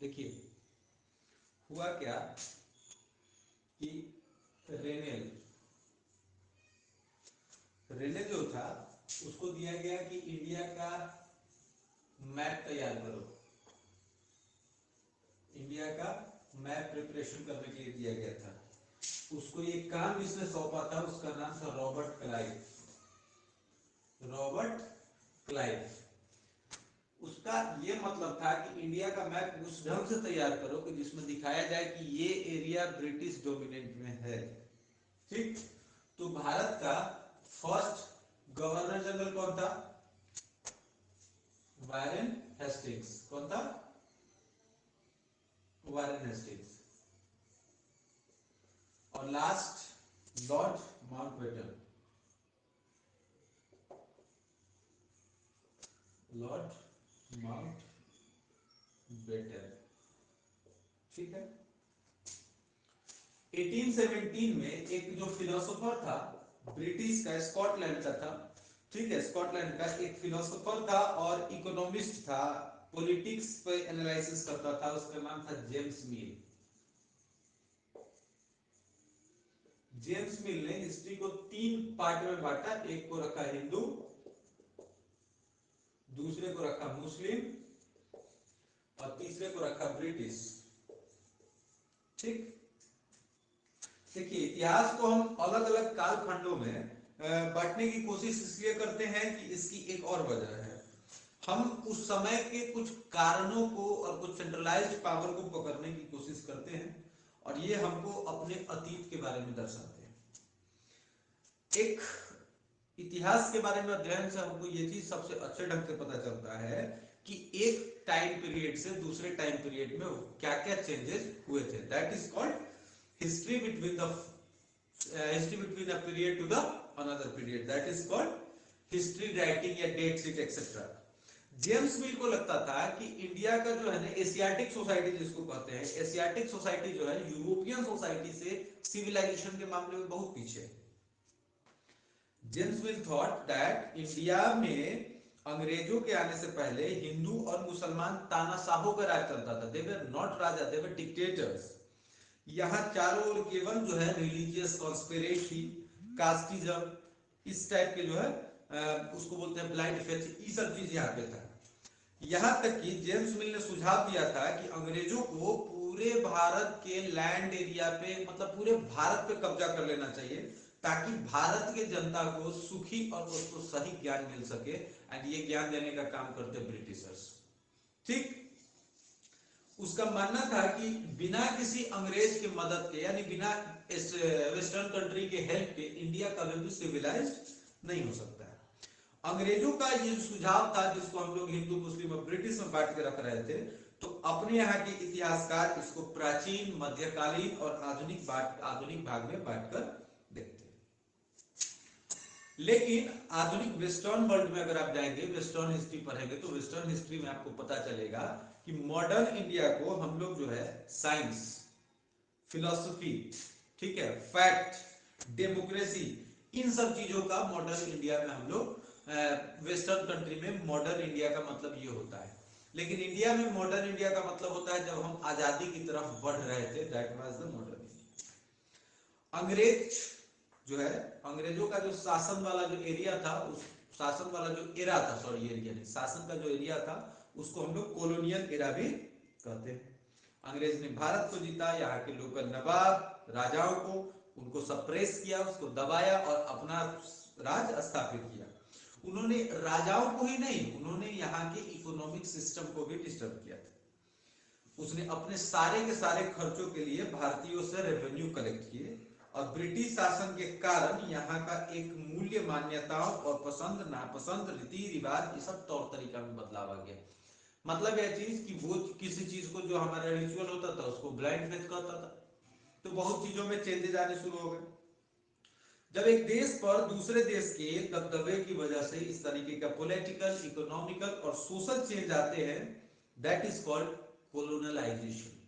देखिए हुआ क्या कि रेनेल रेनेल जो था उसको दिया गया कि इंडिया का मैप तैयार करो, इंडिया का मैप प्रिपरेशन करने के लिए दिया गया था। उसको ये काम जिसने सौंपा था उसका नाम था रॉबर्ट क्लाइव। रॉबर्ट क्लाइव, उसका ये मतलब था कि इंडिया का मैप उस ढंग से तैयार करो कि जिसमें दिखाया जाए कि ये एरिया ब्रिटिश डोमिनेंट में है। ठीक, तो भारत का फर्स्ट गवर्नर जनरल कौन था? Warren Hastings. कौन था? Warren Hastings. और last Lord Mountbatten. Lord Mountbatten. ठीक है। 1817 में एक जो फिलोसोफर था ब्रिटिश का, स्कॉटलैंड का था, ठीक है, स्कॉटलैंड का एक फिलोसोफर था और इकोनॉमिस्ट था, पॉलिटिक्स पे एनालिसिस करता था, उसका नाम था जेम्स मिल। जेम्स मिल ने हिस्ट्री को 3 पार्ट में बांटा, एक को रखा हिंदू, दूसरे को रखा मुस्लिम और तीसरे को रखा ब्रिटिश। ठीक, देखिए इतिहास को हम अलग अलग कालखंडों में बांटने की कोशिश इसलिए करते हैं कि इसकी एक और वजह है, हम उस समय के कुछ कारणों को और कुछ सेंट्रलाइज्ड पावर को पकड़ने की कोशिश करते हैं और ये हमको अपने अतीत के बारे में दर्शाते हैं। एक इतिहास के बारे में अध्ययन से हमको ये चीज सबसे अच्छे ढंग से पता चलता है कि एक टाइम पीरियड से दूसरे टाइम पीरियड में क्या क्या चेंजेस हुए थे। That is called history between the history between a period to the another period, that is called history writing या date sheet etc. जेम्स मिल को लगता था कि इंडिया का जो है ना एशियाटिक सोसाइटी जिसको कहते हैं, एशियाटिक सोसाइटी जो है यूरोपियन सोसाइटी से सिविलाइजेशन के मामले में बहुत पीछे है। James mill thought that India में अंग्रेजों के आने से पहले हिंदू और मुसलमान तानाशाहों का राज चलता था। दे वर नॉट राजा, दे वर डिक्टेटर्स। यहाँ चारों ओर केवल जो है रिलीजियस कॉन्स्पिरेसी, कास्टिज्म, इस टाइप के जो है उसको बोलते हैं ब्लाइंड फेथ, ये सब चीज यहाँ पे था। यहाँ तक कि जेम्स मिल ने सुझाव दिया था कि अंग्रेजों को पूरे भारत के लैंड एरिया पे, मतलब पूरे भारत पे कब्जा कर लेना चाहिए ताकि भारत के जनता को सुखी और उसको सही ज्ञान मिल सके, एंड ये ज्ञान देने का काम करते ब्रिटिशर्स। ठीक, उसका मानना था कि बिना किसी अंग्रेज के मदद के, यानी बिना वेस्टर्न कंट्री के हेल्प के इंडिया कभी भी सिविलाइज नहीं हो सकता है। अंग्रेजों का ये सुझाव था जिसको हम लोग हिंदू, मुस्लिम और ब्रिटिश में बांट के रख रहे थे, तो अपने यहाँ के इतिहासकार इसको प्राचीन, मध्यकालीन और आधुनिक भाग में बांटकर देखते हैं। लेकिन आधुनिक वेस्टर्न वर्ल्ड में अगर आप जाएंगे, वेस्टर्न हिस्ट्री पढ़ेंगे, तो वेस्टर्न हिस्ट्री में आपको पता चलेगा कि मॉडर्न इंडिया को हम लोग जो है साइंस, फिलॉसफी, ठीक है, फैक्ट, डेमोक्रेसी, इन सब चीजों का मॉडर्न इंडिया में हम लोग, वेस्टर्न कंट्री में मॉडर्न इंडिया का मतलब ये होता है। लेकिन इंडिया में मॉडर्न इंडिया का मतलब होता है जब हम आजादी की तरफ बढ़ रहे थे, that was the modern India. अंग्रेज जो है, अंग्रेजों का जो शासन वाला जो एरिया था, उस शासन वाला जो एरा था, सॉरी एरिया नहीं, शासन का जो एरिया था उसको हम लोग कॉलोनियल एरा भी कहते हैं। अंग्रेज ने भारत को जीता, यहाँ के लोकल नवाब राजाओं को, उनको सप्रेस किया, उसको दबाया और अपना राज स्थापित किया। उन्होंने राजाओं को ही नहीं, उन्होंने यहाँ के इकोनॉमिक सिस्टम को भी डिस्टर्ब किया था। उसने अपने सारे के सारे खर्चों के लिए भारतीयों से रेवेन्यू कलेक्ट किए और ब्रिटिश शासन के कारण यहाँ का एक मूल्य, मान्यताओं और पसंद नापसंद, रीति रिवाज, ये सब तौर तरीका में बदलाव आ गया। मतलब यह चीज कि वो किसी चीज को जो हमारा रिचुअल होता था उसको ब्लाइंड फेथ कहता था, तो बहुत चीजों में चेंजेस आने शुरू हो गए। जब एक देश पर दूसरे देश के दबदबे की वजह से इस तरीके का पॉलिटिकल, इकोनॉमिकल और सोशल चेंज आते हैं, दैट इज कॉल्ड कोलोनलाइजेशन।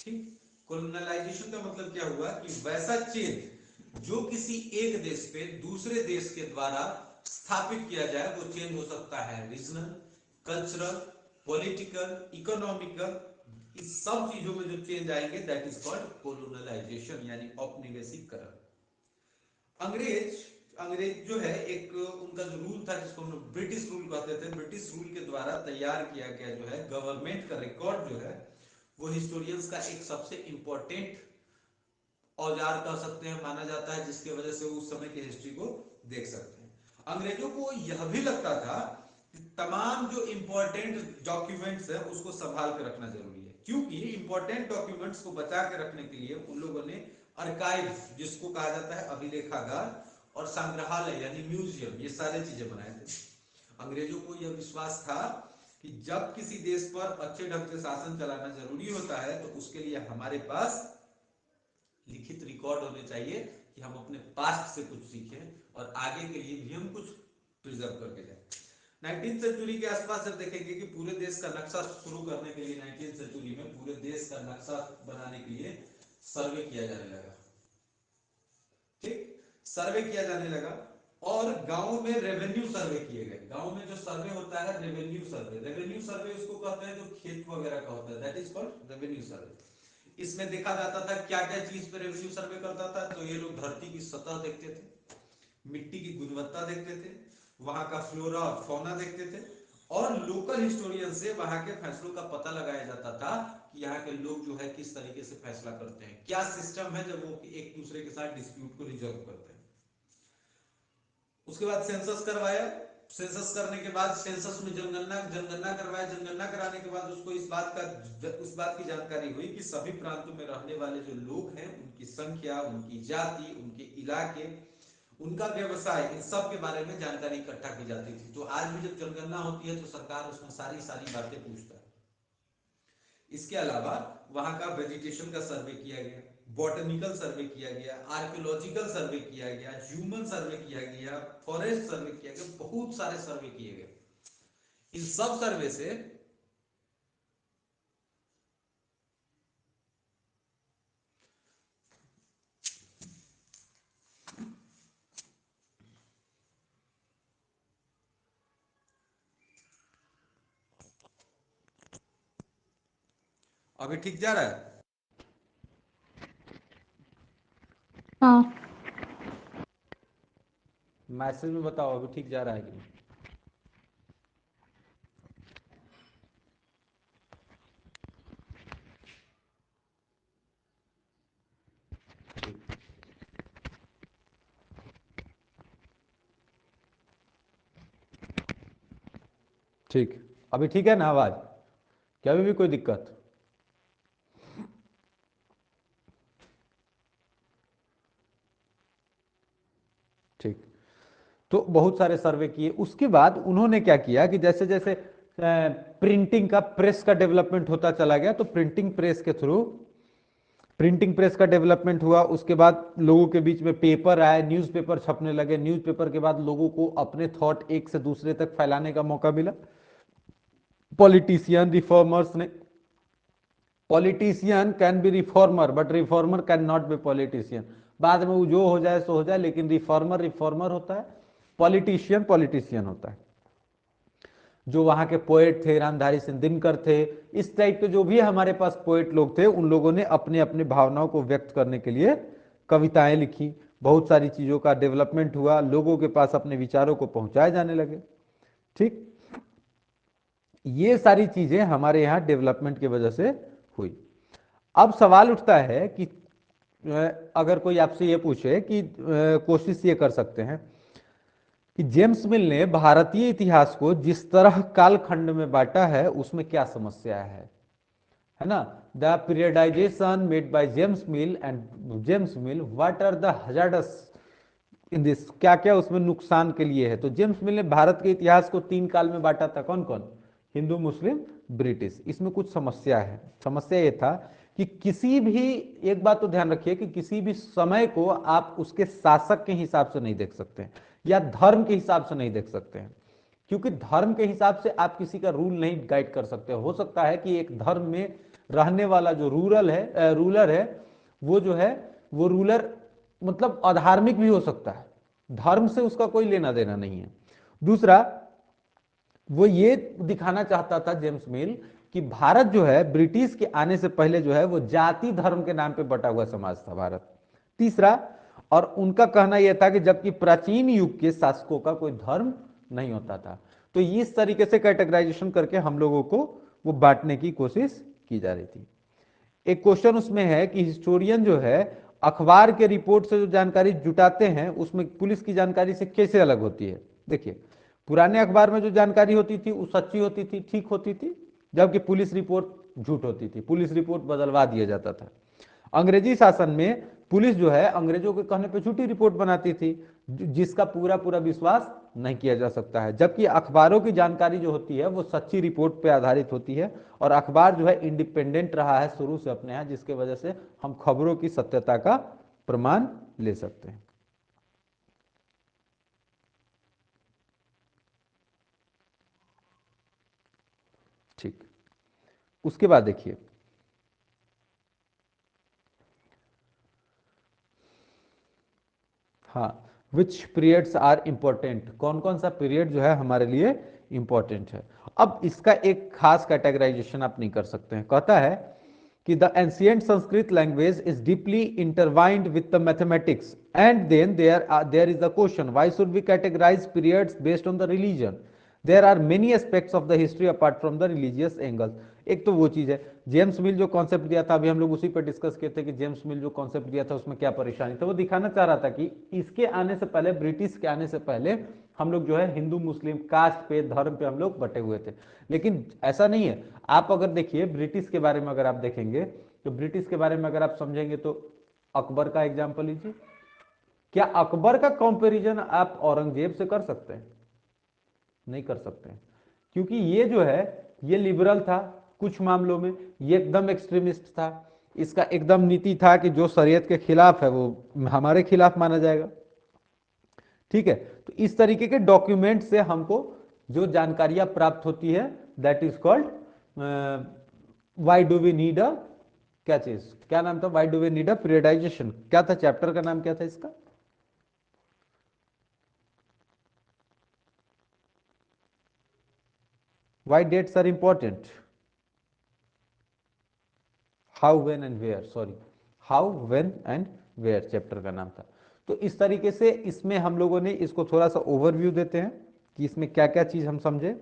ठीक, कोलोनलाइजेशन का मतलब क्या हुआ कि वैसा चेंज जो किसी एक देश पे दूसरे देश के द्वारा स्थापित किया जाए, वो चेंज हो सकता है रीजनल, कल्चरल, पॉलिटिकल, इकोनॉमिकल, इस सब चीजों में जो चेंज आएंगे दैट इज कॉल्ड कोलोनलाइजेशन यानी औपनिवेशिकरण। अंग्रेज अंग्रेज जो है एक उनका जो रूल था जिसको हम लोग ब्रिटिश रूल कहते थे, ब्रिटिश रूल के द्वारा तैयार किया गया जो है गवर्नमेंट का रिकॉर्ड जो है वो हिस्टोरियंस का एक सबसे इंपॉर्टेंट औजार कह सकते हैं, माना जाता है, जिसकी वजह से वो उस समय की हिस्ट्री को देख सकते हैं। अंग्रेजों को यह भी लगता था कि तमाम जो इंपॉर्टेंट डॉक्यूमेंट्स है उसको संभाल के रखना जरूरी है, क्योंकि इंपॉर्टेंट डॉक्यूमेंट्स को बचा के रखने के लिए उन लोगों ने आर्काइव, जिसको कहा जाता है अभिलेखागार, और संग्रहालय यानी म्यूजियम, ये सारे चीजें बनाए थे। अंग्रेजों को यह विश्वास था कि जब किसी देश पर अच्छे ढंग से शासन चलाना जरूरी होता है तो उसके लिए हमारे पास लिखित रिकॉर्ड होने चाहिए कि हम अपने पास्ट से कुछ सीखें और आगे के लिए भी हम कुछ प्रिजर्व करके जाए। 19th सेंचुरी के आसपास जब देखेंगे कि पूरे देश का नक्शा शुरू करने के लिए 19th सेंचुरी में पूरे देश का नक्शा बनाने के लिए सर्वे किया जाने लगा। ठीक, सर्वे किया जाने लगा और गांव में रेवेन्यू सर्वे किए गए। गांव में जो सर्वे होता है रेवेन्यू सर्वे, रेवेन्यू सर्वे उसको कहते हैं जो खेत वगैरह का होता है, दैट इज कॉल्ड रेवेन्यू सर्वे। इसमें देखा जाता था क्या क्या चीज पे रेवेन्यू सर्वे करता था, तो ये लोग धरती की सतह देखते थे, मिट्टी की गुणवत्ता देखते थे, वहां का फ्लोरा और फौना देखते थे, और लोकल हिस्टोरियन से वहां के फैसलों का पता लगाया जाता था कि यहाँ के लोग जो है किस तरीके से फैसला करते हैं, क्या सिस्टम है जब वो एक दूसरे के साथ डिस्प्यूट को रिजॉल्व करते हैं। उसके बाद सेंसस करवाया, सेंसस करने के बाद सेंसस में जनगणना करवाया, जनगणना कराने के बाद उसको उस बात की जानकारी हुई कि सभी प्रांतों में रहने वाले जो लोग हैं उनकी संख्या, उनकी जाति, उनके इलाके, उनका व्यवसाय, इन सब के बारे में जानकारी इकट्ठा की जाती थी। तो आज भी जब जनगणना होती है तो सरकार उसमें सारी सारी बातें पूछता है। इसके अलावा वहां का वेजिटेशन का सर्वे किया गया, बॉटनिकल सर्वे किया गया, आर्कियोलॉजिकल सर्वे किया गया, ह्यूमन सर्वे किया गया, फॉरेस्ट सर्वे किया गया, बहुत सारे सर्वे किए गए। इन सब सर्वे से अभी ठीक जा रहा है? हाँ, मैसेज में बताओ अभी ठीक जा रहा है कि नहीं। ठीक, अभी ठीक है ना आवाज? क्या अभी भी कोई दिक्कत? ठीक, तो बहुत सारे सर्वे किए। उसके बाद उन्होंने क्या किया कि जैसे जैसे प्रिंटिंग का, प्रेस का डेवलपमेंट होता चला गया, तो प्रिंटिंग प्रेस का डेवलपमेंट हुआ। उसके बाद लोगों के बीच में पेपर आए, न्यूज़पेपर छपने लगे। न्यूज़पेपर के बाद लोगों को अपने थॉट एक से दूसरे तक फैलाने का मौका मिला। पॉलिटिशियन, रिफॉर्मर्स ने, politician can be reformer but reformer can not be politician. बाद में वो जो हो जाए सो हो जाए, लेकिन रिफॉर्मर रिफॉर्मर होता है, पॉलिटिशियन पॉलिटिशियन होता है। जो वहां के पोएट थे, रामधारी सिंह दिनकर थे, इस टाइप के जो भी हमारे पास पोएट लोग थे, उन लोगों ने अपने अपने भावनाओं को व्यक्त करने के लिए कविताएं लिखी। बहुत सारी चीजों का डेवलपमेंट हुआ, लोगों के पास अपने विचारों को पहुंचाए जाने लगे। ठीक, ये सारी चीजें हमारे यहाँ डेवलपमेंट की वजह से हुई। अब सवाल उठता है कि अगर कोई आपसे ये पूछे कि कोशिश ये कर सकते हैं कि जेम्स मिल ने भारतीय इतिहास को जिस तरह कालखंड में बांटा है उसमें क्या समस्या है ना? The periodization made by James Mill what are the hazards in this, क्या क्या उसमें नुकसान के लिए है? तो जेम्स मिल ने भारत के इतिहास को 3 काल में बांटा था। कौन कौन? हिंदू, मुस्लिम, ब्रिटिश। इसमें कुछ समस्या है। समस्या ये था कि किसी भी, एक बात तो ध्यान रखिए कि किसी भी समय को आप उसके शासक के हिसाब से नहीं देख सकते हैं या धर्म के हिसाब से नहीं देख सकते हैं, क्योंकि धर्म के हिसाब से आप किसी का रूल नहीं गाइड कर सकते। हो सकता है कि एक धर्म में रहने वाला जो रूलर है वो जो है वो रूलर मतलब अधार्मिक भी हो सकता है, धर्म से उसका कोई लेना देना नहीं है। दूसरा, वो ये दिखाना चाहता था जेम्स मिल कि भारत जो है ब्रिटिश के आने से पहले जो है वो जाति धर्म के नाम पे बटा हुआ समाज था भारत। तीसरा, और उनका कहना यह था कि जबकि प्राचीन युग के शासकों का कोई धर्म नहीं होता था। तो इस तरीके से कैटेगराइजेशन करके हम लोगों को वो बांटने की कोशिश की जा रही थी। एक क्वेश्चन उसमें है कि हिस्टोरियन जो है अखबार के रिपोर्ट से जो जानकारी जुटाते हैं उसमें पुलिस की जानकारी से कैसे अलग होती है। देखिए, पुराने अखबार में जो जानकारी होती थी वो सच्ची होती थी, ठीक होती थी, जबकि पुलिस रिपोर्ट झूठ होती थी, पुलिस रिपोर्ट बदलवा दिया जाता था। अंग्रेजी शासन में पुलिस जो है अंग्रेजों के कहने पे झूठी रिपोर्ट बनाती थी जिसका पूरा पूरा विश्वास नहीं किया जा सकता है, जबकि अखबारों की जानकारी जो होती है वो सच्ची रिपोर्ट पे आधारित होती है। और अखबार जो है इंडिपेंडेंट रहा है शुरू से अपने यहाँ, जिसके वजह से हम खबरों की सत्यता का प्रमाण ले सकते हैं। ठीक, उसके बाद देखिए, हाँ, विच पीरियड्स आर इंपॉर्टेंट, कौन कौन सा पीरियड जो है हमारे लिए इंपॉर्टेंट है। अब इसका एक खास कैटेगराइजेशन आप नहीं कर सकते हैं। कहता है कि the ancient Sanskrit language is deeply intertwined with the mathematics and then there is the question why should we categorize periods based on the religion. There are many aspects of the history apart from the religious angle. एक तो वो चीज है, James मिल जो concept दिया था, अभी हम लोग उसी पर डिस्कस किए थे कि जेम्स मिल जो कॉन्सेप्ट दिया था उसमें क्या परेशानी था। वो दिखाना चाह रहा था कि इसके आने से पहले, ब्रिटिश के आने से पहले हम लोग जो है हिंदू मुस्लिम कास्ट पे, धर्म पे हम लोग बटे हुए थे। लेकिन ऐसा नहीं है। आप अगर देखिए ब्रिटिश के बारे में अगर आप देखेंगे तो ब्रिटिश के बारे में अगर आप समझेंगे तो अकबर का एग्जाम्पल लीजिए। क्या अकबर का कंपैरिजन आप औरंगजेब से कर सकते हैं? नहीं कर सकते, क्योंकि ये जो है ये लिबरल था कुछ मामलों में, ये एकदम एक्सट्रीमिस्ट था। इसका एकदम नीति था कि जो शरीयत के खिलाफ है वो हमारे खिलाफ माना जाएगा। ठीक है, तो इस तरीके के डॉक्यूमेंट से हमको जो जानकारियां प्राप्त होती है that is called why do we need a, क्या चीज, क्या नाम था, why do we need a periodization, क्या था चैप्टर का नाम, क्या था इसका? Why dates are important, how when and where, sorry, how when and where chapter का नाम था। तो इस तरीके से इसमें हम लोगों ने इसको थोड़ा सा ओवरव्यू देते हैं कि इसमें क्या क्या चीज हम समझे।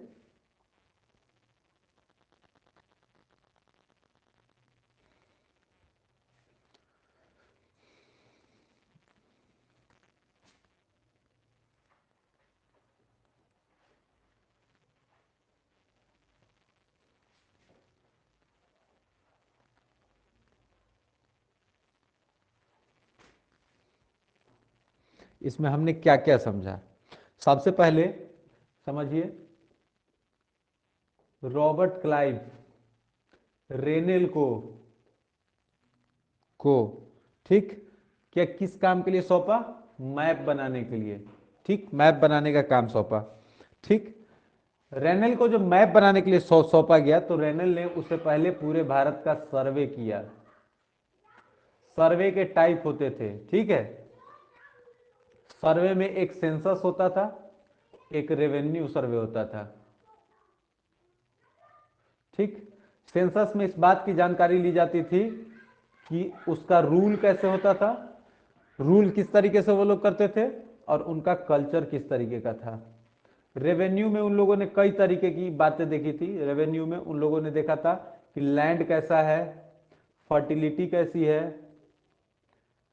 इसमें हमने क्या क्या समझा। सबसे पहले समझिए, रॉबर्ट क्लाइव रेनेल को ठीक, क्या किस काम के लिए सौंपा? मैप बनाने के लिए। ठीक, मैप बनाने का काम सौंपा। ठीक, रेनेल को जो मैप बनाने के लिए सौंपा गया तो रेनेल ने उससे पहले पूरे भारत का सर्वे किया। सर्वे के टाइप होते थे, ठीक है, सर्वे में एक सेंसस होता था, एक रेवेन्यू सर्वे होता था। ठीक, सेंसस में इस बात की जानकारी ली जाती थी कि उसका रूल कैसे होता था, रूल किस तरीके से वो लोग करते थे और उनका कल्चर किस तरीके का था। रेवेन्यू में उन लोगों ने कई तरीके की बातें देखी थी। रेवेन्यू में उन लोगों ने देखा था कि लैंड कैसा है, फर्टिलिटी कैसी है,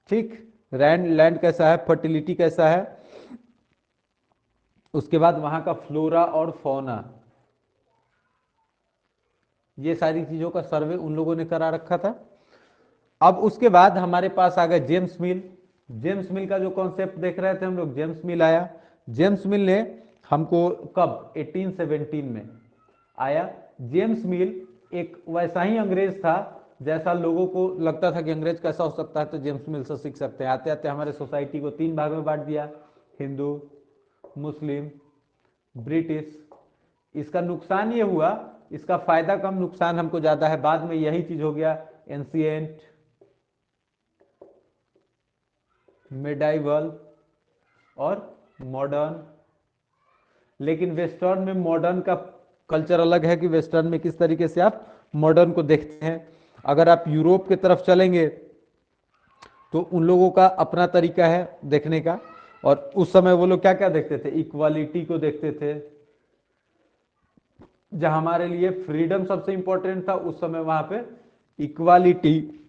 ठीक, लैंड लैंड कैसा है, फर्टिलिटी कैसा है, उसके बाद वहां का फ्लोरा और फौना, ये सारी चीजों का सर्वे उन लोगों ने करा रखा था। अब उसके बाद हमारे पास आ गया जेम्स मिल। जेम्स मिल का जो कॉन्सेप्ट देख रहे थे हम लोग, जेम्स मिल आया। जेम्स मिल ने हमको कब, 1817 में आया। जेम्स मिल एक वैसा ही अंग्रेज था जैसा लोगों को लगता था कि अंग्रेज कैसा हो सकता है, तो जेम्स मिल से सीख सकते हैं। आते आते हमारे सोसाइटी को 3 भाग में बांट दिया, हिंदू, मुस्लिम, ब्रिटिश। इसका नुकसान ये हुआ, इसका फायदा कम नुकसान हमको ज्यादा है। बाद में यही चीज हो गया एंशिएंट, मिडाइवल और मॉडर्न। लेकिन वेस्टर्न में मॉडर्न का कल्चर अलग है कि वेस्टर्न में किस तरीके से आप मॉडर्न को देखते हैं। अगर आप यूरोप की तरफ चलेंगे तो उन लोगों का अपना तरीका है देखने का, और उस समय वो लोग क्या क्या देखते थे, इक्वालिटी को देखते थे। जहां हमारे लिए फ्रीडम सबसे इंपॉर्टेंट था, उस समय वहां पे इक्वालिटी,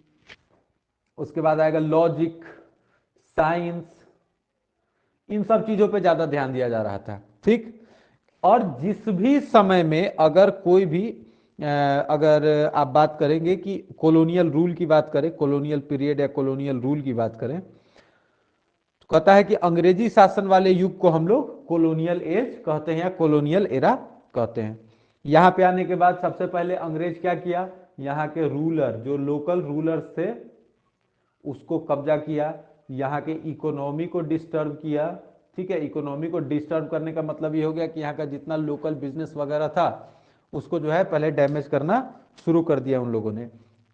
उसके बाद आएगा लॉजिक, साइंस, इन सब चीजों पे ज्यादा ध्यान दिया जा रहा था। ठीक, और जिस भी समय में अगर कोई भी अगर आप बात करेंगे कि कॉलोनियल रूल की बात करें, कॉलोनियल पीरियड या कॉलोनियल रूल की बात करें, तो कहता है कि अंग्रेजी शासन वाले युग को हम लोग कॉलोनियल एज कहते हैं या कॉलोनियल एरा कहते हैं। यहां पे आने के बाद सबसे पहले अंग्रेज क्या किया, यहाँ के रूलर, जो लोकल रूलर्स थे उसको कब्जा किया, यहाँ के इकोनॉमी को डिस्टर्ब किया। ठीक है, इकोनॉमी को डिस्टर्ब करने का मतलब ये हो गया कि यहाँ का जितना लोकल बिजनेस वगैरह था उसको जो है पहले डैमेज करना शुरू कर दिया उन लोगों ने,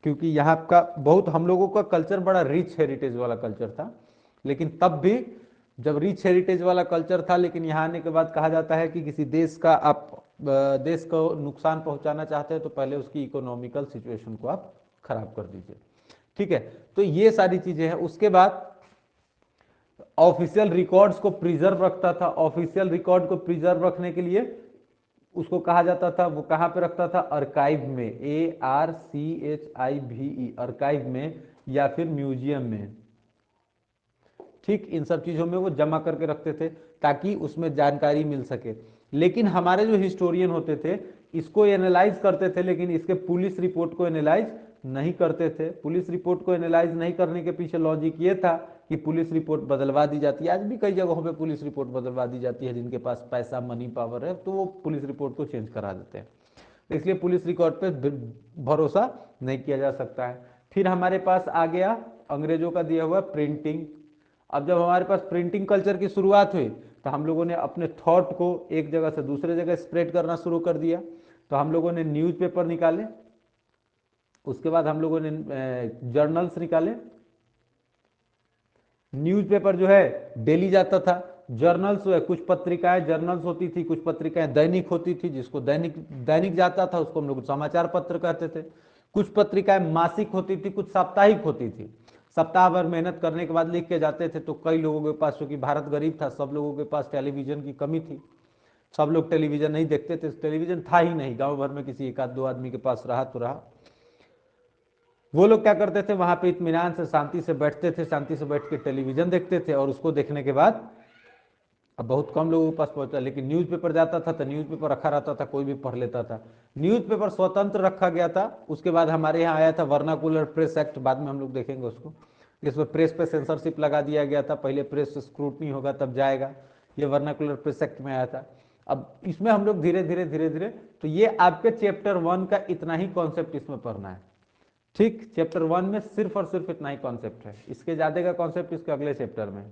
क्योंकि यहाँ का बहुत, हम लोगों का कल्चर बड़ा रिच हेरिटेज वाला कल्चर था। लेकिन तब भी जब रिच हेरिटेज वाला कल्चर था, लेकिन यहाँ आने के बाद कहा जाता है कि किसी देश का आप देश को नुकसान पहुंचाना चाहते हैं तो पहले उसकी इकोनॉमिकल सिचुएशन को आप खराब कर दीजिए। ठीक है, तो ये सारी चीजें हैं। उसके बाद ऑफिशियल रिकॉर्ड्स को प्रिजर्व रखता था। ऑफिशियल रिकॉर्ड को प्रिजर्व रखने के लिए उसको कहा जाता था, वो कहां पे रखता था, आर्काइव में, ARCHIVE, आर्काइव में या फिर म्यूजियम में। ठीक, इन सब चीजों में वो जमा करके रखते थे ताकि उसमें जानकारी मिल सके। लेकिन हमारे जो हिस्टोरियन होते थे इसको एनालाइज करते थे, लेकिन इसके पुलिस रिपोर्ट को एनालाइज नहीं करते थे। पुलिस रिपोर्ट को एनालाइज नहीं करने के पीछे लॉजिक ये था कि पुलिस रिपोर्ट बदलवा दी जाती है। आज भी कई जगहों पे पुलिस रिपोर्ट बदलवा दी जाती है, जिनके पास पैसा, मनी पावर है तो वो पुलिस रिपोर्ट को चेंज करा देते हैं। इसलिए पुलिस रिकॉर्ड पे भरोसा नहीं किया जा सकता है। फिर हमारे पास आ गया अंग्रेजों का दिया हुआ प्रिंटिंग। अब जब हमारे पास प्रिंटिंग कल्चर की शुरुआत हुई तो हम लोगों ने अपने थॉट को एक जगह से दूसरे जगह स्प्रेड करना शुरू कर दिया। तो हम लोगों ने न्यूज़पेपर निकाले, उसके बाद हम लोगों ने जर्नल्स निकाले। न्यूज़पेपर जो है डेली जाता था, जर्नल्स जो है कुछ पत्रिकाएं जर्नल्स होती थी, कुछ पत्रिकाएं दैनिक होती थी, जिसको दैनिक जाता था उसको हम लोग समाचार पत्र कहते थे। कुछ पत्रिकाएं मासिक होती थी, कुछ साप्ताहिक होती थी। सप्ताह भर मेहनत करने के बाद लिख के जाते थे। तो कई लोगों के पास, क्योंकि भारत गरीब था, सब लोगों के पास टेलीविजन की कमी थी, सब लोग टेलीविजन नहीं देखते थे, टेलीविजन था ही नहीं, गांव भर में किसी एक आध दो आदमी के पास रहा तो रहा। वो लोग क्या करते थे, वहां पे इत्मीनान से शांति से बैठते थे, शांति से बैठ के टेलीविजन देखते थे, और उसको देखने के बाद अब बहुत कम लोगों के पास पहुंचा। लेकिन न्यूज़पेपर जाता था तो न्यूज़पेपर रखा रहता था, कोई भी पढ़ लेता था। न्यूज़पेपर स्वतंत्र रखा गया था। उसके बाद हमारे यहाँ आया था वर्नाकुलर प्रेस एक्ट, बाद में हम लोग देखेंगे उसको। इसमें प्रेस पे सेंसरशिप लगा दिया गया था, पहले प्रेस स्क्रूटनी होगा तब जाएगा। ये वर्नाकुलर प्रेस एक्ट में आया था। अब इसमें हम लोग धीरे धीरे धीरे धीरे, तो ये आपके चैप्टर 1 का इतना ही कॉन्सेप्ट इसमें पढ़ना है। ठीक, चैप्टर 1 में सिर्फ और सिर्फ इतना ही कॉन्सेप्ट है, इसके ज्यादा का कॉन्सेप्ट इसके अगले चैप्टर में।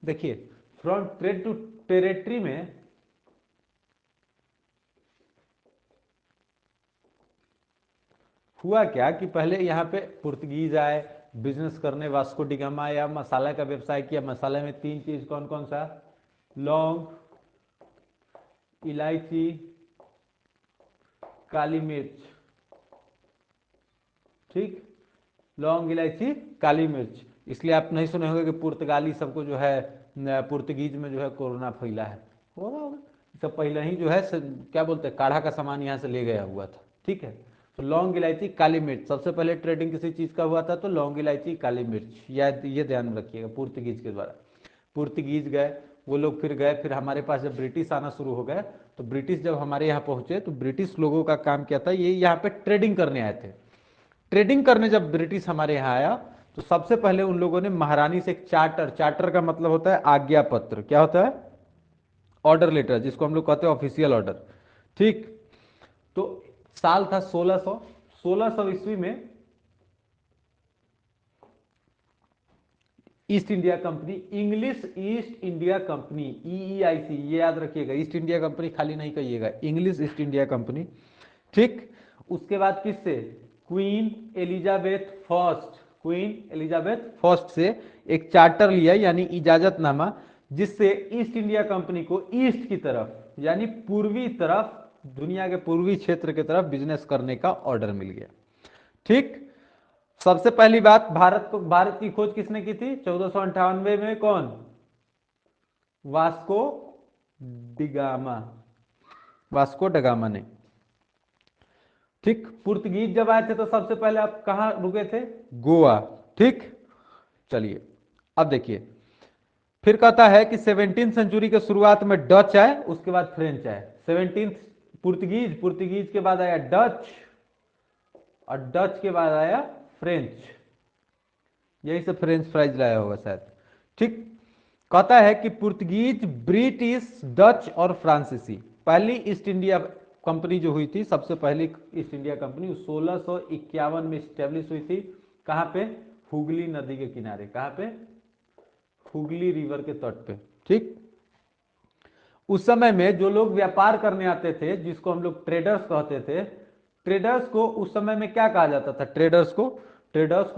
देखिए, फ्रॉम ट्रेड टू टेरिटरी में हुआ क्या कि पहले यहाँ पे पुर्तगीज आए, बिजनेस करने, वास्को डी गामा आया, मसाला का व्यवसाय किया। मसाले में 3 चीज कौन कौन सा, लौंग, इलायची, काली मिर्च। ठीक, लौंग, इलायची, काली मिर्च। इसलिए आप नहीं सुने होंगे कि पुर्तगाली सबको जो है, पुर्तगीज में जो है कोरोना फैला है, होगा सब पहले ही जो है क्या बोलते हैं, काढ़ा का सामान यहाँ से ले गया हुआ था। ठीक है, तो लौंग, इलायची, काली मिर्च, सबसे पहले ट्रेडिंग किसी चीज का हुआ था तो लौंग, इलायची, काली मिर्च, ये ध्यान में रखिएगा, पुर्तगीज के द्वारा। पुर्तगीज गए, वो लोग फिर गए, फिर हमारे पास जब ब्रिटिश आना शुरू हो गए, तो ब्रिटिश जब हमारे यहाँ पहुंचे तो ब्रिटिश लोगों का काम क्या था, ये यहाँ पे ट्रेडिंग करने आए थे। ट्रेडिंग करने जब ब्रिटिश हमारे यहाँ आया तो सबसे पहले उन लोगों ने महारानी से एक चार्टर, चार्टर का मतलब होता है आज्ञा पत्र, क्या होता है, ऑर्डर लेटर, जिसको हम लोग कहते हैं ऑफिशियल ऑर्डर। ठीक, तो साल था 1600 ईस्वी में east India company, English east India company, EEIC, ये याद रखिएगा, ईस्ट इंडिया कंपनी खाली नहीं कहिएगा, इंग्लिश ईस्ट इंडिया कंपनी। ठीक, उसके बाद किससे, queen Elizabeth first, queen Elizabeth first से एक चार्टर लिया, यानी इजाजतनामा, जिससे ईस्ट इंडिया कंपनी को ईस्ट की तरफ यानी पूर्वी तरफ, दुनिया के पूर्वी क्षेत्र की तरफ बिजनेस करने का ऑर्डर मिल गया। ठीक, सबसे पहली बात, भारत की खोज किसने की थी 1498 में? कौन? वास्को डिगामा, वास्को डगामा ने। ठीक, पुर्तगीज जब आए थे तो सबसे पहले आप कहां रुके थे? गोवा। ठीक, चलिए अब देखिए, फिर कहता है कि 17वीं सेंचुरी के शुरुआत में डच आए, उसके बाद फ्रेंच आए। 17 पुर्तगीज के बाद आया डच, और डच के बाद आया फ्रेंच, यही से फ्रेंच फ्राइज लाया होगा शायद। ठीक, कहता है कि पुर्तगीज, ब्रिटिश, डच और फ्रांसीसी, पहली ईस्ट इंडिया कंपनी जो हुई थी, सबसे पहली ईस्ट इंडिया कंपनी 1651 में स्टेब्लिश हुई थी। कहां पे? हुगली नदी के किनारे। कहां पे? हुगली रिवर के तट पे। ठीक, उस समय में जो लोग व्यापार करने आते थे, जिसको हम लोग ट्रेडर्स कहते थे, ट्रेडर्स को उस समय में क्या कहा जाता था? ट्रेडर्स को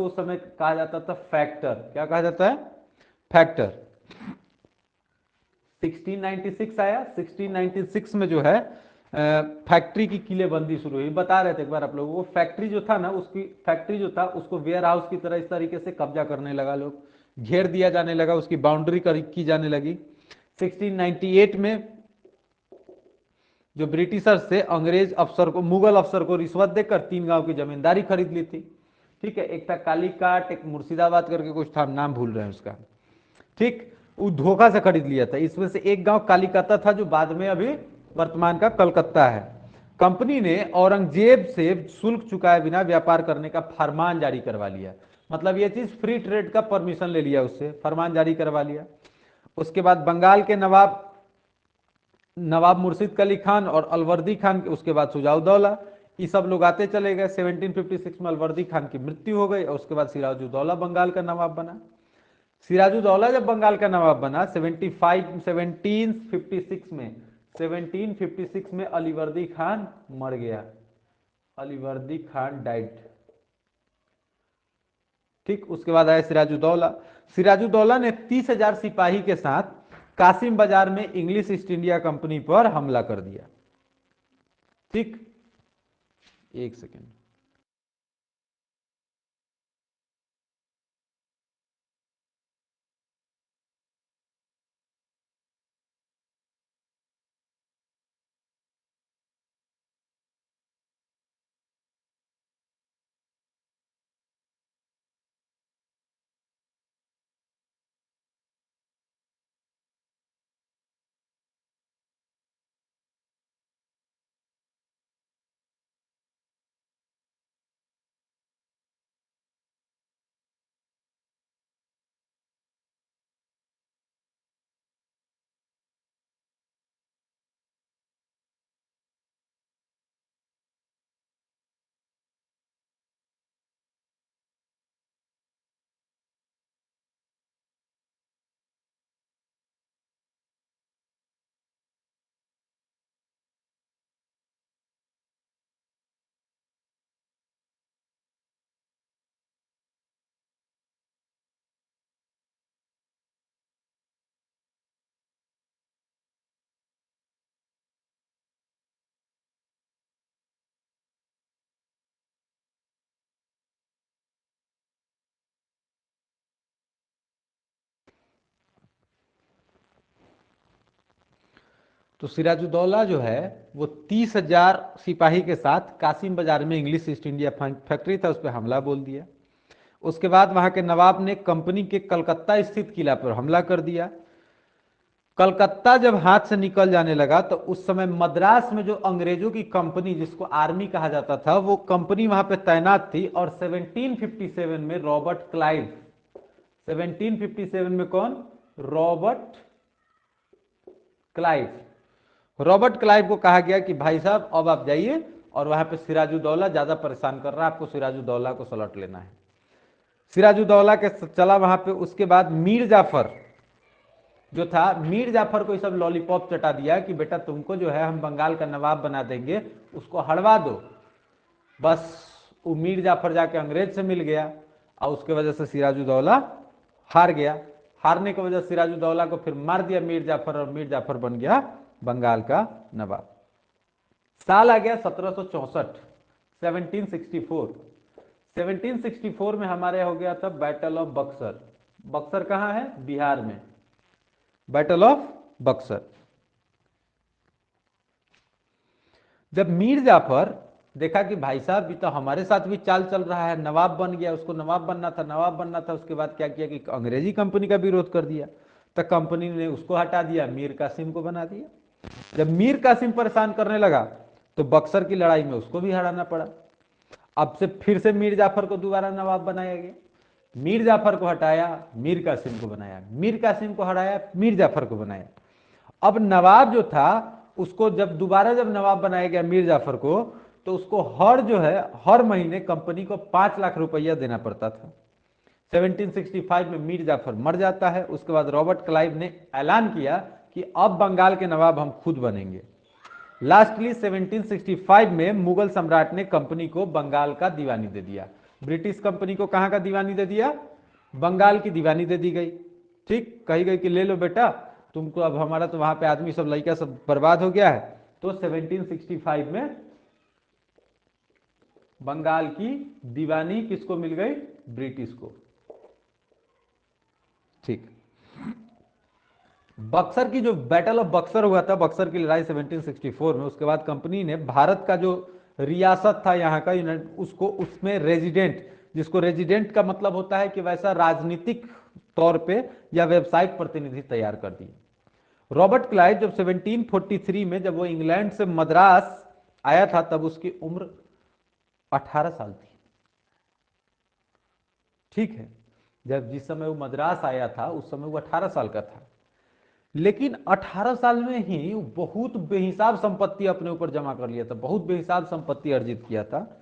उस समय कहा जाता था फैक्टर। क्या कहा जाता है? फैक्टर। 1696 आया, 1696 में जो है फैक्ट्री की किलेबंदी शुरू हुई। बता रहे थे एक बार आप लोगों को, फैक्ट्री जो था ना, फैक्ट्री जो था उसको वेयर हाउस की तरह इस तरीके से कब्जा करने लगा, लोग घेर दिया जाने लगा, उसकी बाउंड्री की जाने लगी। 1698 में जो ब्रिटिशर्स से अंग्रेज अफसर को, मुगल अफसर को रिश्वत देकर 3 गांव की जमींदारी खरीद ली थी। ठीक है, एक था कालीकाट, एक मुर्शिदाबाद करके कुछ था, नाम भूल रहे हैं उसका। ठीक, वो धोखा से खरीद लिया था। इसमें से एक गांव कालीकता था, जो बाद में अभी वर्तमान का कलकत्ता है। कंपनी ने औरंगजेब से शुल्क चुकाए बिना व्यापार करने का फरमान जारी करवा लिया। मतलब ये चीज फ्री ट्रेड का परमिशन ले लिया, उससे फरमान जारी करवा लिया। उसके बाद बंगाल के नवाब मुर्शिद अली खान और अलवर्दी खान, उसके बाद शुजाउद्दौला, ये सब लोग आते चले गए। 1756 में अलवर्दी खान की मृत्यु हो गई, और उसके बाद सिराजुद्दौला बंगाल का नवाब बना। सिराजुद्दौला जब बंगाल का नवाब बना 1756 में अलीवर्दी खान मर गया। अलीवर्दी खान डाइड। ठीक, उसके बाद आया सिराजुद्दौला। सिराजुद्दौला ने 30,000 सिपाही के साथ कासिम बाजार में इंग्लिश ईस्ट इंडिया कंपनी पर हमला कर दिया। ठीक, एक सेकेंड। तो सिराजुद्दौला जो है वो 30,000 सिपाही के साथ कासिम बाजार में इंग्लिश ईस्ट इंडिया फैक्ट्री था, उस पर हमला बोल दिया। उसके बाद वहां के नवाब ने कंपनी के कलकत्ता स्थित किला पर हमला कर दिया। कलकत्ता जब हाथ से निकल जाने लगा तो उस समय मद्रास में जो अंग्रेजों की कंपनी, जिसको आर्मी कहा जाता था, वो कंपनी वहां पे तैनात थी। और 1757 में रॉबर्ट क्लाइव, 1757 में कौन? रॉबर्ट क्लाइव को कहा गया कि भाई साहब अब आप जाइए, और वहां पे सिराजुद्दौला ज्यादा परेशान कर रहा है, आपको सिराजुद्दौला को सलट लेना है। सिराजुद्दौला के चला वहां पे। उसके बाद मीर जाफर जो था, मीर जाफर को सब लॉलीपॉप चटा दिया कि बेटा तुमको जो है हम बंगाल का नवाब बना देंगे, उसको हड़वा दो। बस वो मीर जाफर जाके अंग्रेज से मिल गया, और उसके वजह से सिराजुद्दौला हार गया। हारने की वजह से सिराजुद्दौला को फिर मार दिया मीर जाफर, और मीर जाफर बन गया बंगाल का नवाब। साल आ गया 1764, 1764। 1764 में हमारे हो गया था बैटल ऑफ बक्सर। बक्सर कहां है? बिहार में, बैटल ऑफ बक्सर। जब मीर जाफर देखा कि भाई साहब भी तो हमारे साथ भी चाल चल रहा है, नवाब बन गया, उसको नवाब बनना था, नवाब बनना था, उसके बाद क्या किया कि अंग्रेजी कंपनी का विरोध कर दिया, तो कंपनी ने उसको हटा दिया, मीर कासिम को बना दिया। जब मीर कासिम परेशान करने लगा तो बक्सर की लड़ाई में उसको भी हराना पड़ा। अब से फिर से मीर जाफर को दोबारा नवाब बनाया गया, मीर जाफर को हटाया, मीर कासिम को बनाया, मीर कासिम को हटाया, मीर जाफर को बनाया। अब नवाब जो था उसको जब दोबारा जब नवाब बनाया गया मीर जाफर को, तो उसको हर जो है हर महीने कंपनी को 5 लाख रुपया देना पड़ता था। 1765 में मीर जाफर मर जाता है। उसके बाद रॉबर्ट क्लाइव ने ऐलान किया कि अब बंगाल के नवाब हम खुद बनेंगे। लास्टली 1765 में मुगल सम्राट ने कंपनी को बंगाल का दीवानी दे दिया। ब्रिटिश कंपनी को कहां का दीवानी दे दिया? बंगाल की दीवानी दे दी गई। ठीक, कही गई कि ले लो बेटा तुमको, अब हमारा तो वहां पे आदमी सब लड़का सब बर्बाद हो गया है। तो 1765 में बंगाल की दीवानी किसको मिल गई? ब्रिटिश को। ठीक, बक्सर की जो बैटल ऑफ बक्सर हुआ था, बक्सर की लड़ाई 1764 में, उसके बाद कंपनी ने भारत का जो रियासत था यहाँ का उसको उसमें रेजिडेंट, जिसको रेजिडेंट का मतलब होता है कि वैसा राजनीतिक तौर पे या व्यावसायिक प्रतिनिधि तैयार कर दिए। रॉबर्ट क्लाइव जब 1743 में जब वो इंग्लैंड से मद्रास आया था तब उसकी उम्र 18 साल थी। ठीक है, जब जिस समय वो मद्रास आया था उस समय वो 18 साल का था, लेकिन 18 साल में ही बहुत बेहिसाब संपत्ति अपने ऊपर जमा कर लिया था, बहुत बेहिसाब संपत्ति अर्जित किया था।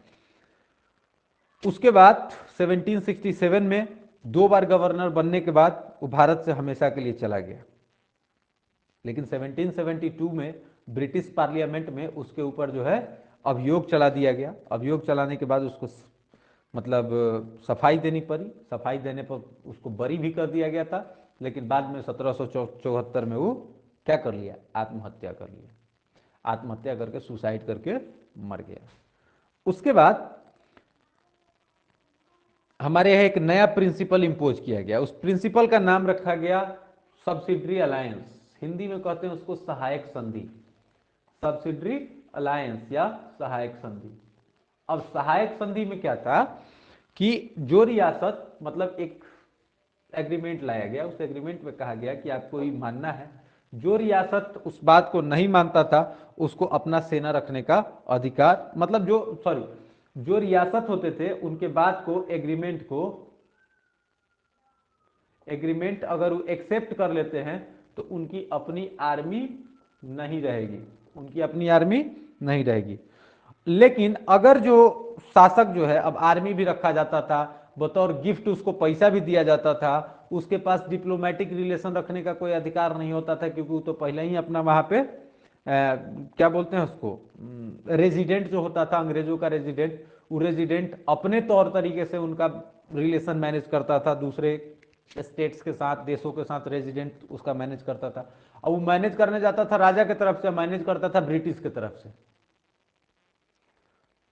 उसके बाद 1767 में 2 बार गवर्नर बनने के बाद वो भारत से हमेशा के लिए चला गया। लेकिन 1772 में ब्रिटिश पार्लियामेंट में उसके ऊपर जो है अभियोग चला दिया गया। अभियोग चलाने के बाद उसको मतलब सफाई देनी पड़ी। सफाई देने पर उसको बरी भी कर दिया गया था, लेकिन बाद में 1774 में वो क्या कर लिया? आत्महत्या कर लिया। आत्महत्या करके सुसाइड करके मर गया। उसके बाद हमारे यहाँ एक नया प्रिंसिपल इंपोज किया गया। उस प्रिंसिपल का नाम रखा गया सब्सिडरी अलायंस। हिंदी में कहते हैं उसको सहायक संधि, सब्सिडरी अलायंस या सहायक संधि। अब सहायक संधि में क्या था कि जो रियासत मतलब एक एग्रीमेंट लाया गया, उस एग्रीमेंट में कहा गया कि आपको ये मानना है, जो रियासत उस बात को नहीं मानता था उसको अपना सेना रखने का अधिकार, मतलब जो रियासत होते थे उनके बात को एग्रीमेंट अगर वो एक्सेप्ट कर लेते हैं तो उनकी अपनी आर्मी नहीं रहेगी, उनकी अपनी आर्मी नहीं रहेगी। लेकिन अगर जो शासक जो है, अब आर्मी भी रखा जाता था, बतौर गिफ्ट उसको पैसा भी दिया जाता था, उसके पास डिप्लोमेटिक रिलेशन रखने का कोई अधिकार नहीं होता था, क्योंकि वो तो पहले ही अपना वहां पे क्या बोलते हैं उसको, रेजिडेंट जो होता था अंग्रेजों का रेजिडेंट, वो रेजिडेंट अपने तौर तरीके से उनका रिलेशन मैनेज करता था, दूसरे स्टेट्स के साथ, देशों के साथ रेजिडेंट उसका मैनेज करता था। अब वो मैनेज करने जाता था राजा की तरफ से, मैनेज करता था ब्रिटिश की तरफ से,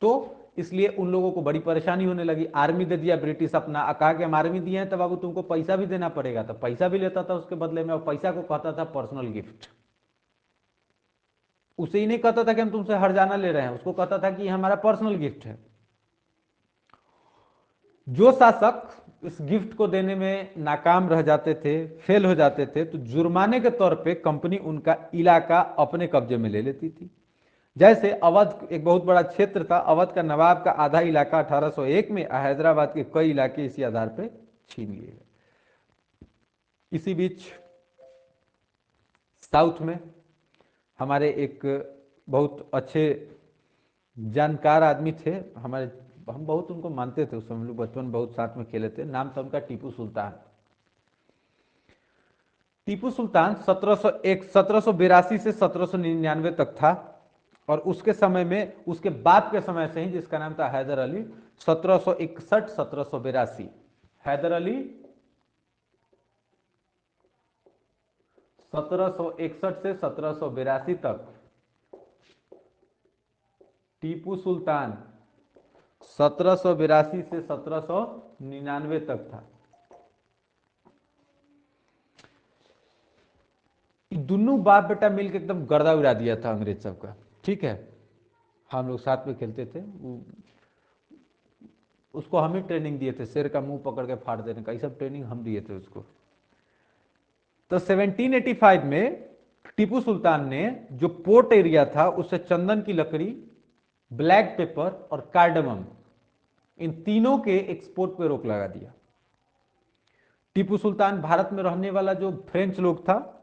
तो इसलिए उन लोगों को बड़ी परेशानी होने लगी। आर्मी दे दिया ब्रिटिश अपना, कहा कि हम आर्मी दिए हैं तो बाबू तुमको पैसा भी देना पड़ेगा, तो पैसा भी लेता था उसके बदले में, और पैसा को कहता था पर्सनल गिफ्ट। उसे ही नहीं कहता था कि हम तुमसे हरजाना ले रहे हैं, उसको कहता था कि हमारा पर्सनल गिफ्ट है। जो शासक इस गिफ्ट को देने में नाकाम रह जाते थे, फेल हो जाते थे, तो जुर्माने के तौर पे कंपनी उनका इलाका अपने कब्जे में ले लेती थी। जैसे अवध एक बहुत बड़ा क्षेत्र था, अवध का नवाब का आधा इलाका 1801 में हैदराबाद के कई इलाके इसी आधार पर छीन लिए गए। इसी बीच साउथ में हमारे एक बहुत अच्छे जानकार आदमी थे, हम बहुत उनको मानते थे, उस समय हम लोग बचपन में बहुत साथ में खेले थे। नाम था उनका टीपू सुल्तान। टीपू सुल्तान 1782 से 1799 तक था, और उसके समय में उसके बाप के समय से ही, जिसका नाम था हैदर अली, 1761 1782, हैदर अली 1761 से 1782 तक टीपू सुल्तान 1782 से 1799 तक था। दोनों बाप बेटा मिलकर एकदम गर्दा उड़ा दिया था अंग्रेज सबका, ठीक है। हम लोग साथ में खेलते थे, उसको हम ही ट्रेनिंग दिए थे, शेर का मुंह पकड़ के फाड़ देने का, ये सब ट्रेनिंग हम दिए थे उसको। तो 1785 में टीपू सुल्तान ने जो पोर्ट एरिया था उससे चंदन की लकड़ी, ब्लैक पेपर और कार्डमम, इन तीनों के एक्सपोर्ट पे रोक लगा दिया। टीपू सुल्तान भारत में रहने वाला जो फ्रेंच लोग था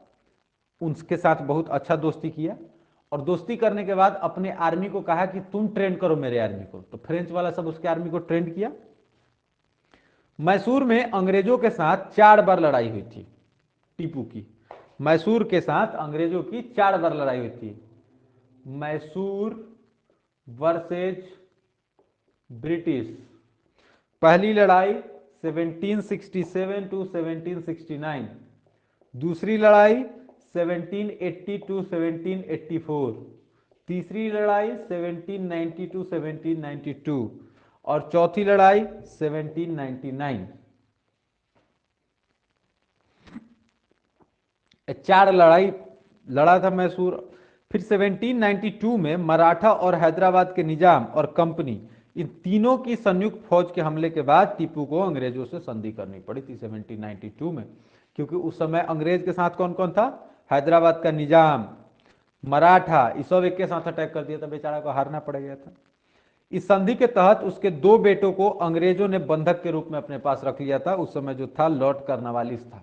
उनके साथ बहुत अच्छा दोस्ती किया, और दोस्ती करने के बाद अपने आर्मी को कहा कि तुम ट्रेन करो मेरे आर्मी को। तो फ्रेंच वाला सब उसके आर्मी को ट्रेन किया। मैसूर में अंग्रेजों के साथ 4 बार लड़ाई हुई थी टीपू की। मैसूर के साथ अंग्रेजों की 4 बार लड़ाई हुई थी। मैसूर वर्सेज ब्रिटिश, पहली लड़ाई 1767 टू 1769, दूसरी लड़ाई 1780 टू 1784, तीसरी लड़ाई 1790 टू 1792 और चौथी लड़ाई 1799। 4 लड़ाई लड़ा था मैसूर। फिर 1792 में मराठा और हैदराबाद के निजाम और कंपनी, इन तीनों की संयुक्त फौज के हमले के बाद टीपू को अंग्रेजों से संधि करनी पड़ी थी 1792 में, क्योंकि उस समय अंग्रेज के साथ कौन कौन था? हैदराबाद का निजाम, मराठा, ये सब एक के साथ अटैक कर दिया था, बेचारा को हारना पड़ गया था। इस संधि के तहत उसके 2 बेटों को अंग्रेजों ने बंधक के रूप में अपने पास रख लिया था। उस समय जो था लॉर्ड कर्नवालिस था।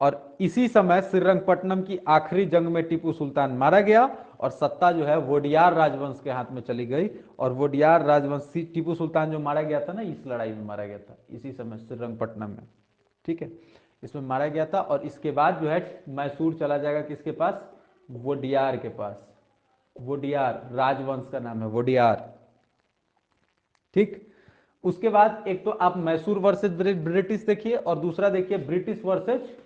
और इसी समय श्रीरंगपट्टनम की आखिरी जंग में टीपू सुल्तान मारा गया और सत्ता जो है वोडियार राजवंश के हाथ में चली गई। और वोडियार राजवंश, टीपू सुल्तान जो मारा गया था ना, इस लड़ाई में मारा गया था, इसी समय श्रीरंगपट्टनम में, ठीक है, इसमें मारा गया था। और इसके बाद जो है मैसूर चला जाएगा किसके पास? वोडियार के पास। वोडियार राजवंश का नाम है वोडियार, ठीक। उसके बाद एक तो आप मैसूर वर्सेस ब्रिटिश देखिए, और दूसरा देखिए British versus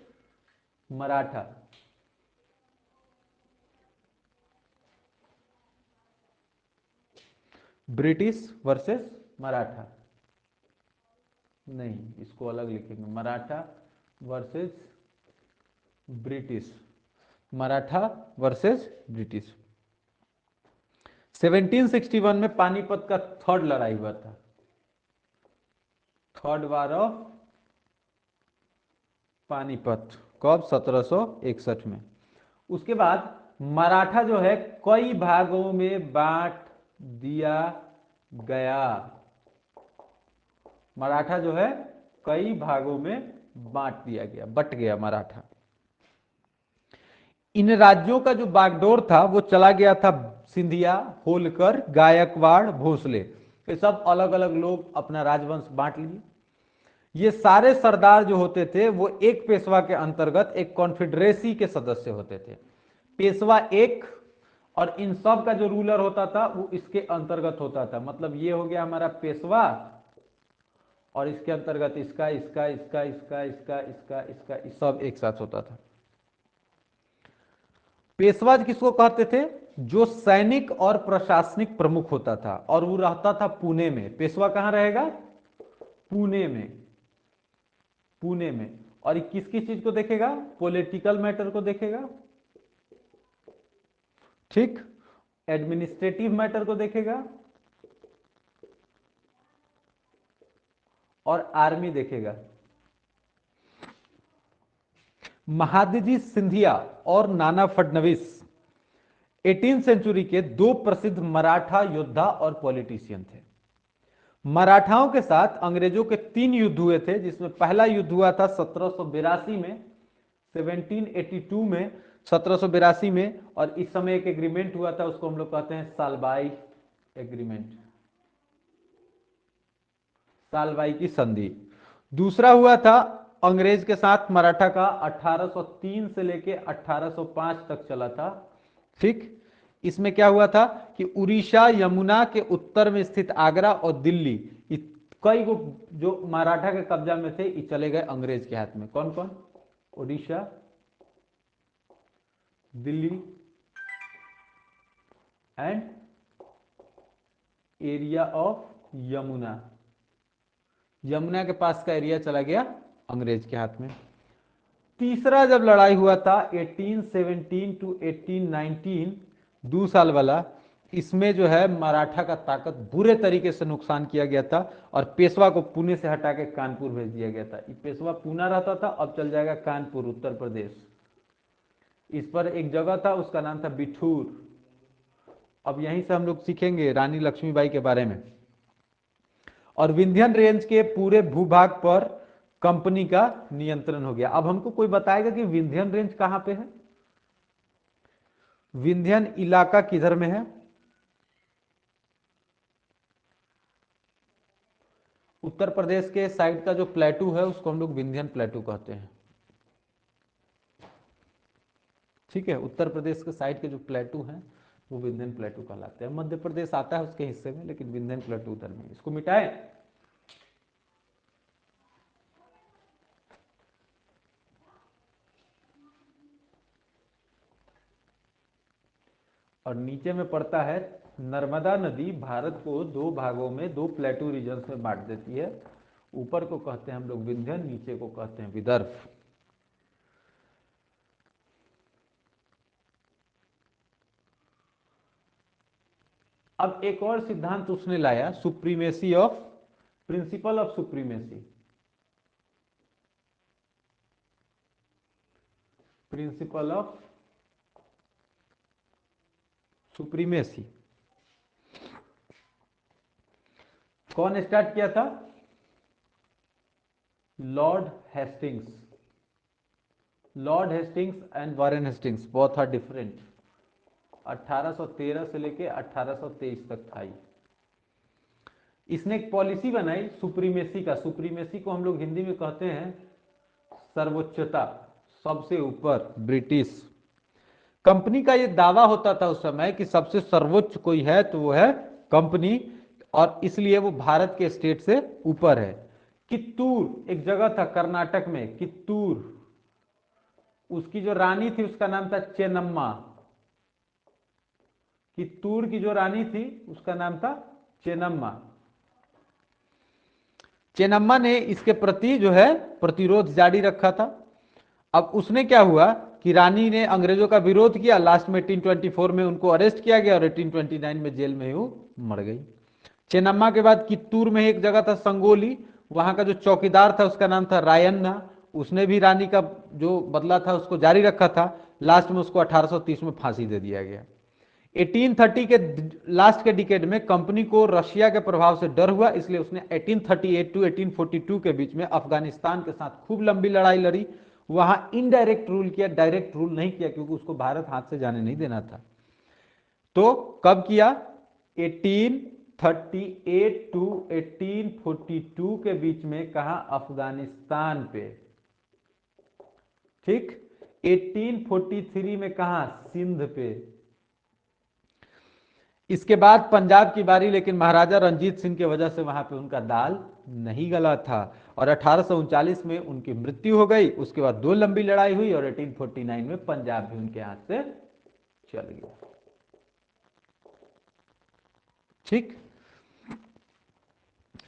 Maratha. British versus Maratha, नहीं, इसको अलग लिखेंगे, Maratha versus British, Maratha versus British. 1761 में पानीपत का 3rd लड़ाई हुआ था, 3rd वार ऑफ पानीपत, कब? 1761 में। उसके बाद मराठा जो है कई भागों में बांट दिया गया। मराठा जो है कई भागों में बांट दिया गया, बट गया मराठा। इन राज्यों का जो बागडोर था वो चला गया था सिंधिया, होलकर, गायकवाड़, भोसले, ये सब अलग अलग लोग अपना राजवंश बांट लिए। ये सारे सरदार जो होते थे वो एक पेशवा के अंतर्गत एक कॉन्फेडरेसी के सदस्य होते थे। पेशवा एक, और इन सब का जो रूलर होता था वो इसके अंतर्गत होता था। मतलब ये हो गया हमारा पेशवा, और इसके अंतर्गत इसका इसका इसका इसका इसका इसका इसका इस सब एक साथ होता था। पेशवा किसको कहते थे? जो सैनिक और प्रशासनिक प्रमुख होता था, और वो रहता था पुणे में। पेशवा कहां रहेगा? पुणे में, पुणे में। और ये किस किस चीज को देखेगा? पॉलिटिकल मैटर को देखेगा, ठीक, एडमिनिस्ट्रेटिव मैटर को देखेगा, और आर्मी देखेगा। महादजी सिंधिया और नाना फडणवीस 18th सेंचुरी के 2 प्रसिद्ध मराठा योद्धा और पॉलिटिशियन थे। मराठाओं के साथ अंग्रेजों के 3 युद्ध हुए थे, जिसमें पहला युद्ध हुआ था 1782 में, 1782 में, 1782 में। और इस समय एक एग्रीमेंट हुआ था, उसको हम लोग कहते हैं सालबाई एग्रीमेंट, सालबाई की संधि। दूसरा हुआ था अंग्रेज के साथ मराठा का 1803 से लेके 1805 तक चला था, ठीक। इसमें क्या हुआ था कि उड़ीसा, यमुना के उत्तर में स्थित आगरा और दिल्ली, कई को जो मराठा के कब्जा में थे ये चले गए अंग्रेज के हाथ में। कौन कौन? Orissa, Delhi and area of Yamuna, Yamuna के पास का एरिया चला गया अंग्रेज के हाथ में। तीसरा जब लड़ाई हुआ था 1817 टू 1819, 2 साल वाला, इसमें जो है मराठा का ताकत बुरे तरीके से नुकसान किया गया था और पेशवा को पुणे से हटा के कानपुर भेज दिया गया था। पेशवा पूना रहता था, अब चल जाएगा कानपुर, उत्तर प्रदेश। इस पर एक जगह था, उसका नाम था बिठूर। अब यहीं से हम लोग सीखेंगे रानी लक्ष्मीबाई के बारे में। और विंध्यन रेंज के पूरे भूभाग पर कंपनी का नियंत्रण हो गया। अब हमको कोई बताएगा कि विंध्यन रेंज कहां पे है? विंध्यन इलाका किधर में है? उत्तर प्रदेश के साइड का जो प्लेटू है उसको हम लोग विंध्यन प्लेटू कहते हैं। ठीक है, उत्तर प्रदेश के साइड के जो प्लेटू हैं वो विंध्यन प्लेटू कहलाते हैं। मध्य प्रदेश आता है उसके हिस्से में, लेकिन विंध्यन प्लेटू उधर में। इसको मिटाएं। और नीचे में पड़ता है नर्मदा नदी भारत को 2 भागों में, 2 प्लेटू रीजन्स में बांट देती है। ऊपर को कहते हैं हम लोग विंध्यन, नीचे को कहते हैं विदर्भ। अब एक और सिद्धांत उसने लाया, supremacy of, principle of supremacy. Principle of supremacy कौन स्टार्ट किया था? Lord Hastings. Lord Hastings and Warren Hastings both are different. 1813 से लेके 1823 तक था। इसने एक पॉलिसी बनाई सुप्रीमेसी का। सुप्रीमेसी को हम लोग हिंदी में कहते हैं सर्वोच्चता, सबसे ऊपर, ब्रिटिश। कंपनी का यह दावा होता था उस समय कि सबसे सर्वोच्च कोई है तो वो है कंपनी, और इसलिए वो भारत के स्टेट से ऊपर है। कित्तूर एक जगह था कर्नाटक में, कित्तूर, उसकी जो रानी थी उसका नाम था चेन्नम्मा। कित्तूर की जो रानी थी उसका नाम था चेन्नम्मा। चेन्नम्मा ने इसके प्रति जो है प्रतिरोध जारी रखा था। अब उसने क्या हुआ कि रानी ने अंग्रेजों का विरोध किया, लास्ट में 1824 में उनको अरेस्ट किया गया और 1829 में जेल में वो मर गई। चेन्नम्मा के बाद कित्तूर में एक जगह था संगोली, वहां का जो चौकीदार था उसका नाम था रायन्ना। उसने भी रानी का जो बदला था उसको जारी रखा था। लास्ट में उसको 1830 में फांसी दे दिया गया। 1830 के लास्ट के डिकेड में कंपनी को रशिया के प्रभाव से डर हुआ, इसलिए उसने 1838 टू 1842 के बीच में अफगानिस्तान के साथ खूब लंबी लड़ाई लड़ी। वहां इनडायरेक्ट रूल किया, डायरेक्ट रूल नहीं किया, क्योंकि उसको भारत हाथ से जाने नहीं देना था। तो कब किया? 1838 टू 1842 के बीच में। कहा? अफगानिस्तान पे। ठीक। 1843 में कहा? सिंध पे। इसके बाद पंजाब की बारी, लेकिन महाराजा रंजीत सिंह की वजह से वहां पे उनका दाल नहीं गला था और 1839 में उनकी मृत्यु हो गई। उसके बाद 2 लंबी लड़ाई हुई और 1849 में पंजाब भी उनके हाथ से चल गया। ठीक,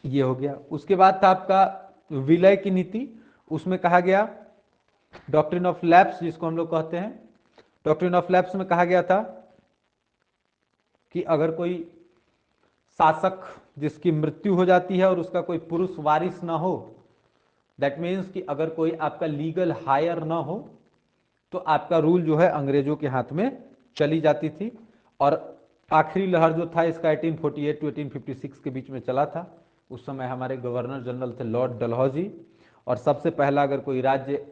ये हो गया। उसके बाद था आपका विलय की नीति। उसमें कहा गया डॉक्ट्रिन ऑफ लैप्स, जिसको हम लोग कहते हैं। डॉक्ट्रिन ऑफ लैप्स में कहा गया था कि अगर कोई शासक जिसकी मृत्यु हो जाती है और उसका कोई पुरुष वारिस ना हो, दैट मीन्स कि अगर कोई आपका लीगल हायर ना हो, तो आपका रूल जो है अंग्रेजों के हाथ में चली जाती थी। और आखिरी लहर जो था इसका 1848 टू 1856 के बीच में चला था। उस समय हमारे गवर्नर जनरल थे लॉर्ड डलहौजी। और सबसे पहला अगर कोई राज्य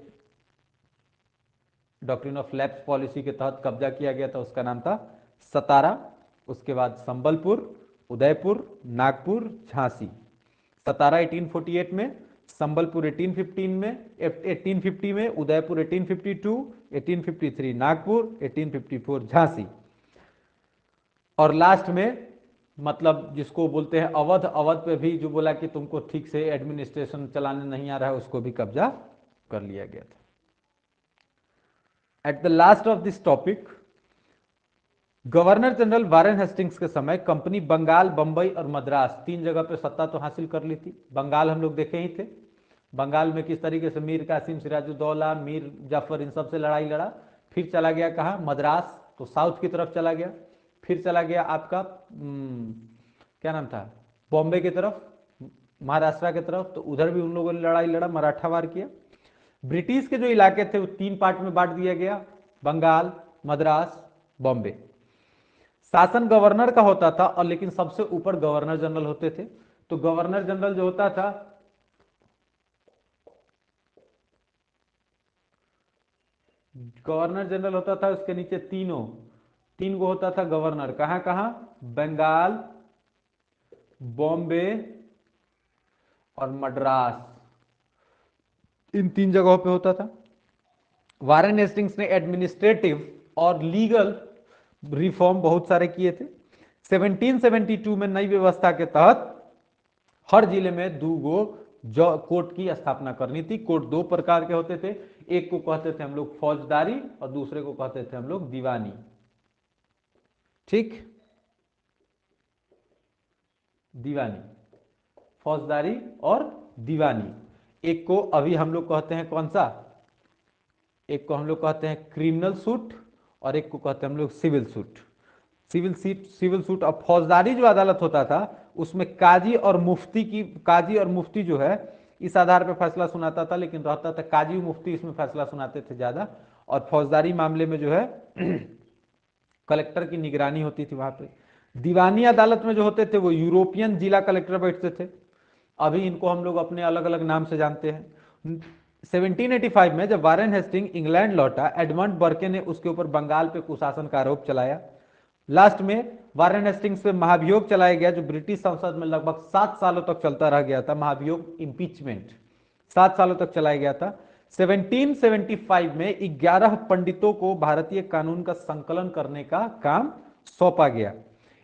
डॉक्ट्रिन ऑफ लैप्स पॉलिसी के तहत कब्जा किया गया था उसका नाम था सतारा। उसके बाद संबलपुर, उदयपुर, नागपुर, झांसी। सतारा 1848 में, संबलपुर 1815 में, 1850 में, उदयपुर 1852, 1853 नागपुर, 1854 झांसी। और लास्ट में मतलब जिसको बोलते हैं अवध, अवध पे भी जो बोला कि तुमको ठीक से एडमिनिस्ट्रेशन चलाने नहीं आ रहा है, उसको भी कब्जा कर लिया गया था। At the last of this topic, governor general Warren Hastings के समय कंपनी बंगाल, बंबई और मद्रास 3 जगह पे सत्ता तो हासिल कर ली थी। बंगाल हम लोग देखे ही थे, बंगाल में किस तरीके से मीर कासिम, सिराजुद्दौला, मीर जाफर, इन सब से लड़ाई लड़ा। फिर चला गया कहाँ, मद्रास, तो साउथ की तरफ चला गया। फिर चला गया आपका क्या नाम था, बॉम्बे की तरफ, महाराष्ट्र की तरफ, तो उधर भी उन लोगों ने लड़ाई लड़ा, मराठा वार किया। ब्रिटिश के जो इलाके थे वो 3 पार्ट में बांट दिया गया, बंगाल, मद्रास, बॉम्बे। शासन गवर्नर का होता था, और लेकिन सबसे ऊपर गवर्नर जनरल होते थे। तो गवर्नर जनरल जो होता था, गवर्नर जनरल होता था, उसके नीचे 3 गो होता था गवर्नर। कहां कहां, बंगाल, बॉम्बे और मद्रास, इन 3 जगहों पे होता था। वारेन हेस्टिंग्स ने एडमिनिस्ट्रेटिव और लीगल रिफॉर्म बहुत सारे किए थे। 1772 में नई व्यवस्था के तहत हर जिले में 2 गो कोर्ट की स्थापना करनी थी। कोर्ट 2 प्रकार के होते थे, एक को कहते थे हम लोग फौजदारी और दूसरे को कहते थे हम लोग दीवानी। ठीक, दीवानी, फौजदारी और दीवानी। एक को अभी हम लोग कहते हैं कौन सा, एक को हम लोग कहते हैं क्रिमिनल सूट और एक को कहते हैं हम लोग सिविल सूट। सिविल सूट और फौजदारी जो अदालत होता था उसमें काजी और मुफ्ती जो है इस आधार पर फैसला सुनाता था, लेकिन रहता था काजी मुफ्ती इसमें फैसला सुनाते थे ज्यादा। और फौजदारी मामले में जो है कलेक्टर की निगरानी होती थी वहां पे। दीवानी अदालत में जो होते थे वो यूरोपियन जिला कलेक्टर बैठते थे। अभी इनको हम लोग अपने अलग अलग नाम से जानते हैं। 1785 में जब वारेन हेस्टिंग इंग्लैंड लौटा, एडमंड बर्के ने उसके ऊपर बंगाल पे कुशासन का आरोप चलाया। लास्ट में वारेन हेस्टिंग्स पे महाभियोग चलाया गया, जो ब्रिटिश संसद में लगभग 7 सालों तक चलता रह गया था। महाभियोग, इंपीचमेंट 7 सालों तक चलाया गया था। 1775 में 11 पंडितों को भारतीय कानून का संकलन करने का काम सौंपा गया।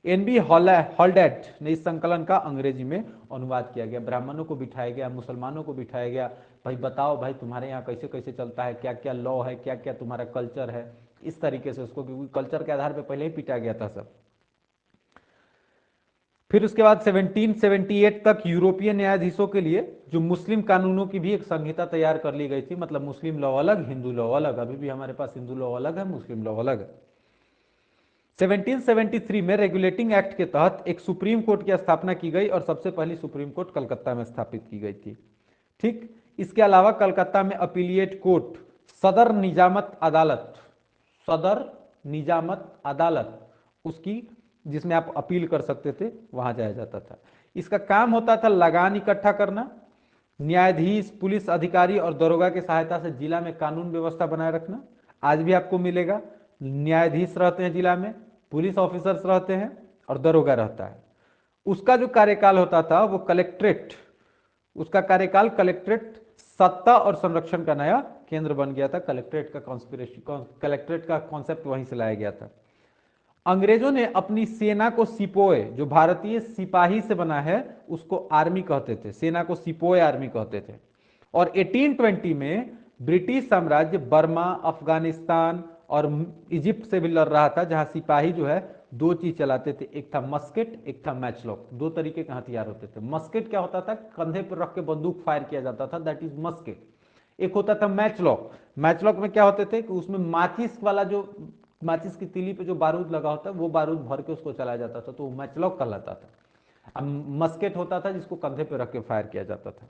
एनबी हॉल्डेट ने इस संकलन का अंग्रेजी में अनुवाद किया गया। ब्राह्मणों को बिठाया गया, मुसलमानों को बिठाया गया, भाई बताओ भाई तुम्हारे यहाँ कैसे कैसे चलता है, क्या क्या लॉ है, क्या क्या तुम्हारा कल्चर है, इस तरीके से उसको, क्योंकि कल्चर के आधार पर पहले ही पीटा गया था सब। फिर उसके बाद 1778 तक यूरोपियन न्यायाधीशों के लिए जो मुस्लिम कानूनों की भी एक संहिता तैयार कर ली गई थी, मतलब मुस्लिम लॉ अलग, हिंदू लॉ अलग। अभी भी हमारे पास हिंदू लॉ अलग है, मुस्लिम लॉ अलग है। 1773 में रेगुलेटिंग एक्ट के तहत एक सुप्रीम कोर्ट की स्थापना की गई और सबसे पहली सुप्रीम कोर्ट कलकत्ता में स्थापित की गई थी। ठीक, इसके अलावा कलकत्ता में अपीलिएट कोर्ट, सदर निजामत अदालत उसकी, जिसमें आप अपील कर सकते थे, वहां जाया जाता था। इसका काम होता था लगान इकट्ठा करना, न्यायाधीश, पुलिस अधिकारी और दरोगा की सहायता से जिला में कानून व्यवस्था बनाए रखना। आज भी आपको मिलेगा, न्यायाधीश रहते हैं जिला में, पुलिस ऑफिसर्स रहते हैं और दरोगा रहता है। उसका जो कार्यकाल होता था वो कलेक्ट्रेट, उसका कार्यकाल कलेक्ट्रेट सत्ता और संरक्षण का नया केंद्र बन गया था। कलेक्ट्रेट का कॉन्सेप्ट वहीं से लाया गया था। अंग्रेजों ने अपनी सेना को सिपोय, जो भारतीय सिपाही से बना है, उसको आर्मी कहते थे, सेना को सिपोय आर्मी कहते थे। और 1820 में ब्रिटिश साम्राज्य बर्मा, अफगानिस्तान और इजिप्ट से भी लड़ रहा था, जहां सिपाही जो है 2 चीज चलाते थे, एक था मस्केट, एक था मैचलॉक। 2 तरीके के हथियार होते थे। मस्केट क्या होता था, कंधे पर रख के बंदूक फायर किया जाता था, दैट इज मस्केट। एक होता था मैचलॉक। मैचलॉक में क्या होते थे कि उसमें माचिस वाला, जो माचिस की तीली पे जो बारूद लगा होता है वो बारूद भर के उसको चलाया जाता था, तो वो मैचलॉक कहलाता था। अब मस्केट होता था जिसको कंधे पे रख के फायर किया जाता था।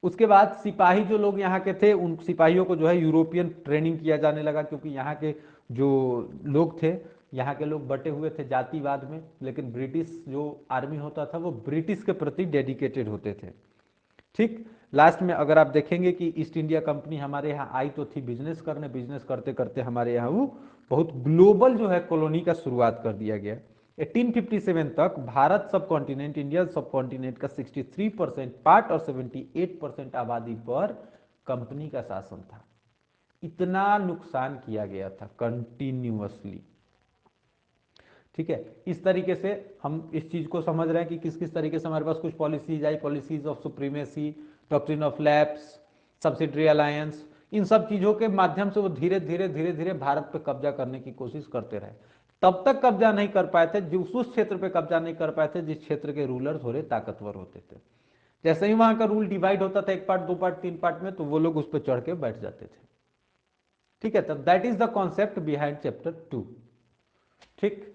उसके बाद सिपाही जो लोग यहाँ के थे, उन सिपाहियों को जो है यूरोपियन ट्रेनिंग किया जाने लगा, क्योंकि यहाँ के जो लोग थे, यहाँ के लोग बटे हुए थे जातिवाद में, लेकिन ब्रिटिश जो आर्मी होता था वो ब्रिटिश के प्रति डेडिकेटेड होते थे। ठीक, लास्ट में अगर आप देखेंगे कि ईस्ट इंडिया कंपनी हमारे यहाँ आई तो थी बिजनेस करने, बिजनेस करते करते हमारे यहाँ वो बहुत ग्लोबल जो है कॉलोनी का शुरुआत कर दिया गया। 1857 तक भारत सब कॉन्टिनेंट, इंडिया सब कॉन्टिनेंट का 63% पार्ट और 78% आबादी पर कंपनी का शासन था। इतना नुकसान किया गया था कंटिन्यूअसली। ठीक है, इस तरीके से हम इस चीज को समझ रहे हैं कि किस किस तरीके से हमारे पास कुछ पॉलिसीज आई, policies of supremacy, doctrine of lapse, subsidiary alliance, इन सब चीजों के माध्यम से वो धीरे धीरे धीरे धीरे भारत पे कब्जा करने की कोशिश करते रहे। तब तक कब्जा नहीं कर पाए थे, जो उस क्षेत्र पे कब्जा नहीं कर पाए थे जिस क्षेत्र के रूलर थोड़े ताकतवर होते थे। जैसे ही वहां का रूल डिवाइड होता था 1 पार्ट 2 पार्ट 3 पार्ट में, तो वो लोग उस पर चढ़ के बैठ जाते थे। ठीक है, तब that is the concept behind chapter 2। ठीक,